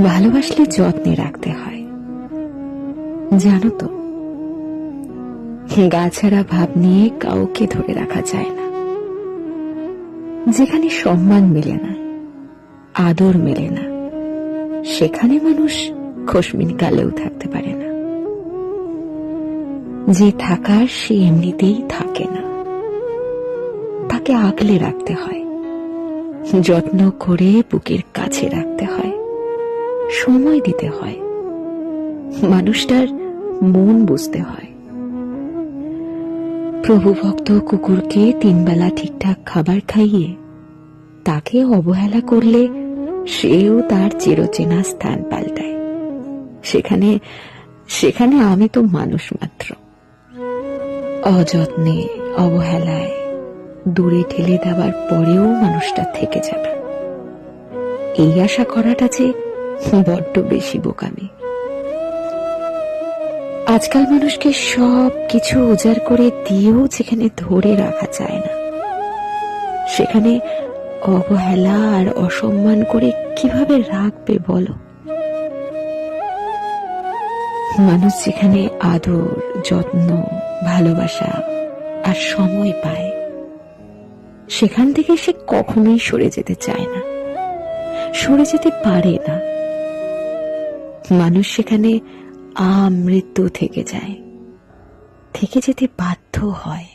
ভালোবাসলে যত্নে রাখতে হয়, জানো তো। গাছাড়া ভাব নিয়ে কাউকে ধরে রাখা যায় না। যেখানে সম্মান মেলে না, আদর মেলে না, সেখানে মানুষ খোশমিন কালেও থাকতে পারে না। যে থাকার সে এমনিতেই থাকে না, তাকে আগলে রাখতে হয়, যত্ন করে বুকের কাছে রাখতে হয়, সময় দিতে হয়, মানুষটার মন বুঝতে হয়। প্রভুভক্ত কুকুরকে 3 বেলা ঠিকঠাক খাবার খাইয়ে তাকে অবহেলা করলে সেও তার চিরচেনা স্থান পাল্টায়। সেখানে সেখানে আমি তো মানুষ মাত্র। অযত্নে, অবহেলায় দূরে ঠেলে দেওয়ার পরেও মানুষটা থেকে যাবে, এই আশা করাটা যে বড্ড বেশি বোকামি। আজকাল মানুষকে সব কিছু উজাড় করে দিয়েও যেখানে ধরে রাখা যায় না, সেখানে অবহেলা আর অসম্মান করে কিভাবে রাখবে বলো? মানুষ যেখানে আদর, যত্ন, ভালোবাসা আর সময় পায়, সেখান থেকে সে কখনোই সরে যেতে চায় না, সরে যেতে পারে না। মানুষ সেখানে আমৃত্যু থেকে যায়, থেকে যেতে বাধ্য হয়।